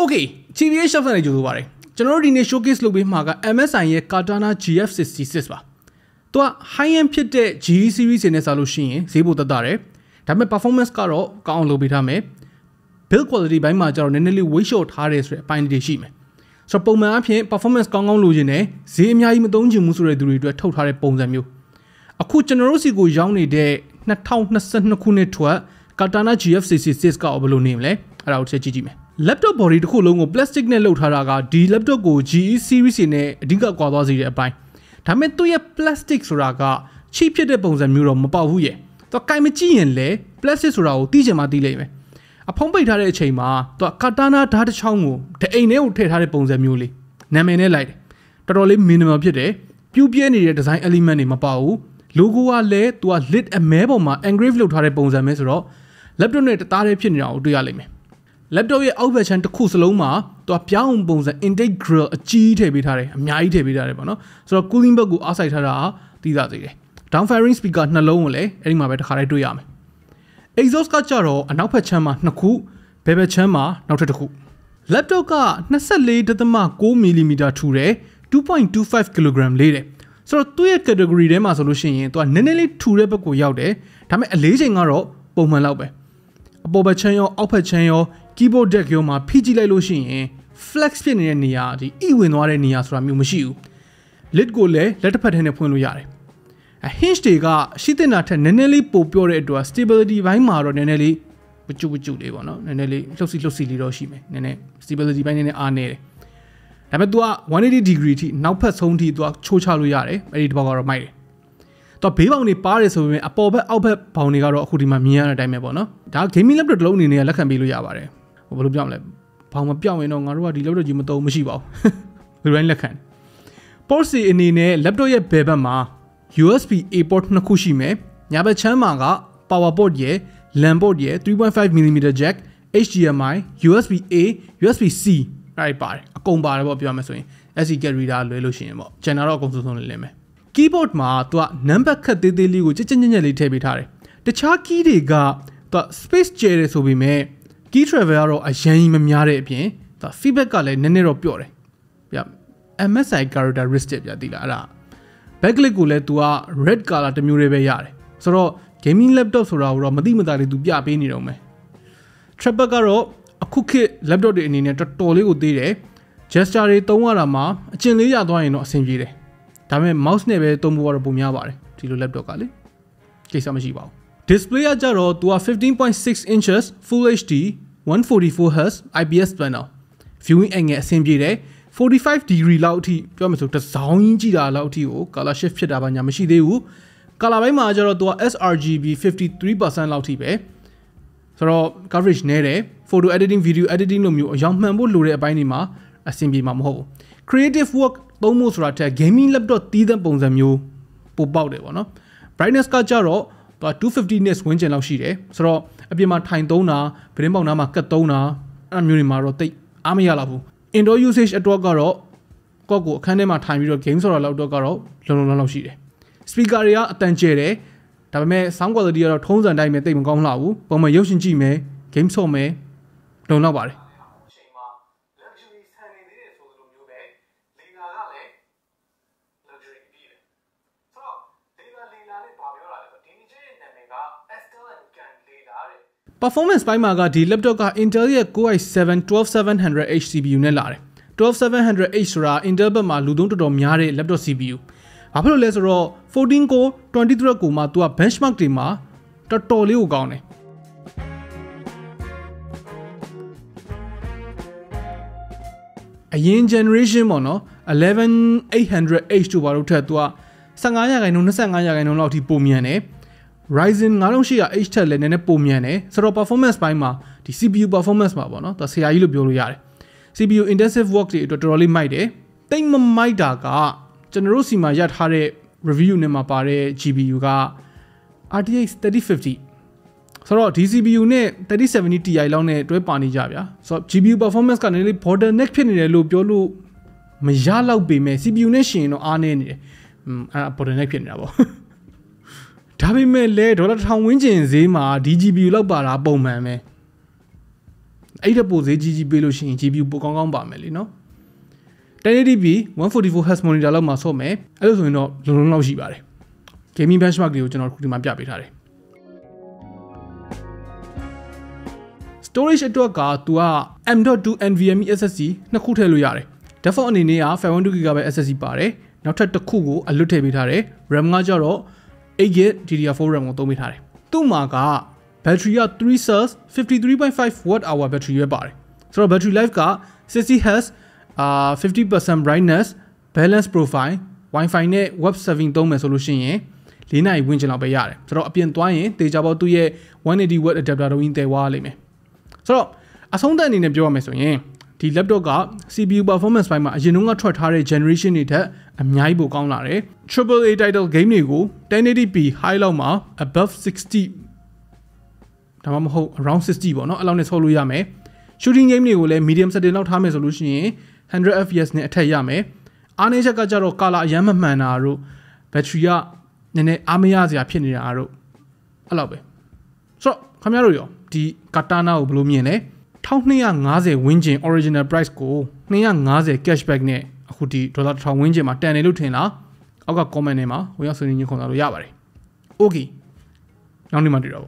Okay, TBH Labs နဲ့ကြိုဆိုပါတယ်ကျွန်တော်တို့ဒီနေ့ showcase လုပ်ပေးမှာက MSI ရဲ့ Katana GF66 ပါသူက high end ဖြစ်တဲ့ G series တွေနဲ့စားလို့ရှိရင်ဈေးပိုတက်တာတယ်ဒါပေမဲ့ performance ကတော့ကောင်းအောင်လုပ်ပေးထားမယ် build quality ဘိုင်းမှာကျတော့နည်းနည်းလေး weight short ထားတယ်ဆိုတဲ့အပိုင်းတွေရှိမယ်ဆိုတော့ပုံမှန်အဖြစ် performance ကောင်းကောင်းလိုချင်တယ်ဈေးအများကြီးမသုံးချင်ဘူးဆိုတဲ့သူတွေအတွက်ထုတ်ထားတဲ့ပုံစံမျိုးအခုကျွန်တော်တို့စီကိုရောင်းနေတဲ့2022ခုနှစ်ထွက် Katana GF66 ကဘယ်လိုနေမလဲအဲ့ဒါကိုချက်ကြည့်ကြည့်မယ် laptop body တစ်ခုလုံးကို plastic နဲ့လုပ်ထားတာကဒီ laptop ကို GE series နဲ့အဓိကကွာသွားစေတဲ့အပိုင်းဒါပေမဲ့သူ့ရဲ့ plastic ဆိုတာက cheap ဖြစ်တဲ့ပုံစံမျိုးတော့မပေါက်ဘူးရဲ့သူကင်မကြည့်ရင်လေ plastic ဆိုတာကိုသိချင်မှသိလိမ့်မယ်အဖုံးပိတ်ထားတဲ့အချိန်မှာသူက Katana ဓာတ်တစ်ချောင်းကိုတအိမ်ထဲကိုထည့်ထားတဲ့ပုံစံမျိုးလေးနာမည်နဲ့လိုက်တယ်တော်တော်လေး minimal ဖြစ်တယ်ပြူးပြဲနေတဲ့ design element တွေမပေါက်ဘူး logo ကလည်းသူက lid အမဲပေါ်မှာ engrave လုပ်ထားတဲ့ပုံစံပဲဆိုတော့ laptop နဲ့တသားတည်းဖြစ်နေတာကိုတွေ့ရလိမ့်မယ် laptop ရဲ့အောက်ဘက်ချမ်းတစ်ခုစလုံးမှာသူကပြောင်းပုံစံ intake grill အကြီးထည့်ပေးထားတယ်အများကြီးထည့်ပေးထားတယ်ပေါ့နော်ဆိုတော့ cooling belt ကိုအားစိုက်ထားတာသိသာစေတယ် down firing speaker နှလုံးကိုလည်းအဲ့ဒီမှာပဲတစ်ခါတည်းတွေ့ရမယ် exhaust ကကြတော့အနောက်ဘက်ချမ်းမှာ2ခုဘယ်ဘက်ချမ်းမှာနောက်ထပ်တစ်ခု laptop က 24.9 mm ထူတယ် 2.25 kg လေးတယ်ဆိုတော့သူ့ရဲ့ category ထဲမှာဆိုလို့ရှိရင်သူကနည်းနည်းလေးထူတဲ့ဘက်ကိုရောက်တယ်ဒါပေမဲ့အလေးချိန်ကတော့ပုံမှန်လောက်ပဲအပေါ်ဘက်ချမ်းရောအောက်ဘက်ချမ်းရော keyboard deck ရောမှာဖိကြည့်လိုက်လို့ရှိရင် flex ဖြစ်နေတဲ့နေရာဒီ ဝင်သွားတဲ့နေရာဆိုတာမျိုးမရှိဘူး lid ကိုလည်းလက်တစ်ဖက်ထဲနဲ့ဖွင့်လို့ရတယ်hinge တွေကရှိတဲ့နာထက်နည်းနည်းလေးပိုပြောတဲ့အတွက် stability ဘိုင်းမှာတော့နည်းနည်းလေးဝကျလေးပေါ့နော်နည်းနည်းလေးလှုပ်စီလေးတော့ရှိမယ်နည်းနည်း stability ဘိုင်းနည်းနည်းအားနေတယ်ဒါပေမဲ့ तू က180 degree ထိနောက်ဖက်ဆုံးထိ तू ချိုးချလို့ရတယ်အဲ့ဒီတစ်ပေါက်ကတော့မိုက်တယ် तू ဘေးပေါင်တွေပါတယ်ဆိုပေမဲ့အပေါ်ဘက်အောက်ဘက်ပေါင်တွေကတော့အခုဒီမှာမြင်ရတဲ့အတိုင်းပဲပေါ့နော်ဒါ gaming laptop တစ်လုံးအနေနဲ့လက်ခံပေးလို့ရပါတယ်ဟိုဘယ်လိုပြောမလဲဘောင်မပြောင်းရင်တော့ငါတို့ကဒီ laptop ကြီးမသုံးမရှိပါဘူးဘယ်လိုလက်ခံ port စီအနေနဲ့ laptop ရဲ့ဘယ်ဘက်မှာ USB A port နှစ်ခုရှိမယ်ညာဘက်ချမ်းမှာက power port ရယ် LAN port ရယ် 3.5mm jack HDMI USB A USB C အဲ့ပါတယ်အကုန်ပါတယ်ပေါ့ပြောရမယ်ဆိုရင် SD card reader လွဲလို့ရှိရင်ပေါ့ကျန်တာတော့အကုန်စုံစုံလင်းမယ် keyboard မှာသူက number ခက်သေးသေးလေးကိုကြက်ညက်လေးထည့်ပေးထားတယ်တခြား key တွေကသူက space ကျဲတယ်ဆိုပေမဲ့ key travel ကတော့အရင်မများတဲ့အပြင်သူ feedback ကလည်းနည်းနည်းတော့ပြော့တယ်ဗျ MSI characteristic ဗျတိလားအဲ့ဒါ backlit ကိုလည်း तू က red color တစ်မျိုးလေးပဲရတယ်ဆိုတော့ gaming laptop ဆိုတာကိုတော့မသိမသာလေး तू ပြပေးနေတော့မယ် trackpad ကတော့အခုခေတ် laptop တွေအနေနဲ့တော်တော်လေးကိုသေးတယ် gesture တွေသုံးရတာမှာအကျင့်လေးရသွားရင်တော့အဆင်ပြေတယ်ဒါပေမဲ့ mouse နဲ့ပဲသုံးဖို့ကတော့ပုံများပါတယ်ဒီလို laptop ကလေကိစ္စမရှိပါဘူး display ကကြတော့ तू က 15.6 inches full HD 144Hz IPS panel viewing angle အဆင်ပြေတယ်45 degree လောက်အထိပြောမယ်ဆိုတစောင်းကြီးကြည့်တာလောက်အထိကို color shift ဖြစ်တာပါညာမရှိသေးဘူး color ဘိုင်းမှာကျတော့သူက sRGB 53% လောက်ထိပဲဆိုတော့ coverage နည်းတယ် photo editing video editing လိုမျိုးအယောင်မှန်ဖို့လိုတဲ့အပိုင်းတွေမှာအဆင်ပြေမှာမဟုတ်ဘူး creative work သုံးဖို့ဆိုတာထက် gaming laptop တီးတဲ့ပုံစံမျိုးပိုပေါက်တယ်ပေါ့နော် brightness ကကြတော့သူက250 nits ဝန်းကျင်လောက်ရှိတယ်ဆိုတော့အပြင်မှာထိုင်သုံးတာဗရင်ပေါက်နားမှာကတ်သုံးတာအဲ့မျိုးတွေမှာတော့တိတ်အားမရတော့ဘူးindoor usage အတွက်ကတော့ကော့ကိုအခန်းထဲမှာထိုင်ပြီးတော့ game ဆော်တာလောက်တော့ကတော့လုံလောက်ရှိတယ် speaker တွေကအတန်ကျဲတယ်ဒါပေမဲ့ sound quality ကတော့ထုံးစံတိုင်းပဲတိတ်မကောင်းလှဘူးပုံမှန်ရုပ်ရှင်ကြည့်မယ် game ဆော်မယ်လုံလောက်ပါတယ်performance ဘိုင်းမှာကဒီ laptop က Intel ရဲ့ Core i7 12700H CPU နဲ့လာတယ် 12700H ဆိုတာ Intel ဘက်မှာလူသုံးတော်တော်များတဲ့ laptop CPU ဘာဖြစ်လို့လဲဆိုတော့14 core 20 thread ကိုမှသူက benchmark တွေမှာတော်တော်လေးကိုကောင်းတယ်အရင် generation ပေါ့နော် 11800H တို့ဘာလို့ထက်သူက 15% 25% လောက်ထိပိုမြန်တယ်Ryzen 9800H ထက်လည်းနည်းနည်းပိုမြန်တယ်ဆိုတော့ performance ဘိုင်းမှာဒီ CPU performance မှာပေါ့နော်ဒါဆရာကြီးလို့ပြောလို့ရတယ် CPU intensive work တွေအတွက်တော်တော်လေးမိုက်တယ်တိတ်မမိုက်တာကကျွန်တော်တို့စီမှာရထားတဲ့ review နဲ့မှာပါတဲ့ GPU က RTX 3050ဆိုတော့ဒီ CPU နဲ့ 3070 Ti လောက်နဲ့တွဲပါနေကြဗျာဆိုတော့ GPU performance ကနည်းနည်း bottleneck ဖြစ်နေတယ်လို့ပြောလို့မရတော့ပေမဲ့ CPU နဲ့ရှင်တော့အားနည်းနေတယ်အဲ့ bottleneck ဖြစ်နေတာပေါ့ဒါပေမဲ့လည်းဒေါ်လာ1000ဝန်းကျင်ဈေးမှာ GPU လောက်ပါတာပုံမှန်ပဲ အဲ့ဒါပိုဈေးကြီးပေးလို့ရှိရင် GPU ပိုကောင်းပါမယ်လीနော် 1080p 144Hz monitor လောက်မှာဆော့မယ်အဲ့လိုဆိုရင်တော့လုံလောက်ရှိပါတယ် gaming benchmark တွေကိုကျွန်တော်ခုဒီမှာပြပေးထားတယ် storage အတွက်က သူက M.2 NVMe SSD နှစ်ခုထည့်လို့ရတယ် default အနေနဲ့က 512GB SSD ပါတယ်နောက်ထပ်တစ်ခုကိုအလွတ်ထည့်ပေးထားတယ် RAM ကကြတော့ 8GB DDR4 RAM ကိုသုံးပေးထားတယ်သူ့မှာက battery က 3 cells 53.5 watt hour battery ပဲပါတယ်ဆိုတော့ battery life က 60Hz 50% brightness balance profile Wi-Fi နဲ့ web surfing သုံးမယ်ဆိုလို့ရှိရင်4နာရီဝန်းကျင်လောက်ပဲရတယ်ဆိုတော့အပြင်သွားရင်တေချာပေါသူ့ရဲ့ 180W adapter တော့ရင်းတည်သွားလိမ့်မယ်ဆိုတော့အဆုံးသတ်အနေနဲ့ပြောရမယ်ဆိုရင်ဒီ laptop က CPU performance ပိုင်းမှာအရင်တုန်းကထွက်ထားတဲ့ generation တွေထက်အများကြီးပိုကောင်းလာတယ် AAA title game တွေကို 1080p high လောက်မှာ above 60ဒါမှမဟုတ် around 60ပေါ့နော်အဲ့လောက်နဲ့ဆော့လို့ရမယ် shooting game တွေကိုလည်း medium setting လောက်ထားမယ်ဆိုလို့ရှိရင် 100fps နဲ့အထက်ရမယ်အားနည်းချက်ကကြတော့ color အရမ်းမမှန်တာတို့ battery ကနည်းနည်းအားမရစရာဖြစ်နေတာတို့အဲ့လောက်ပဲဆိုတော့ခင်ဗျားတို့ရောဒီ Katana ကိုဘယ်လိုမြင်လဲ1250ဝန်းကျင် original price ကို250 cashback နဲ့အခုဒီဒေါ်လာ1000ဝန်းကျင်မှာတန်တယ်လို့ထင်လားအောက်က comment ထဲမှာဝင်ရောက်ဆွေးနွေးညှိနှိုင်းလို့ရပါတယ် okay နောက်နေ့မှတွေ့တော့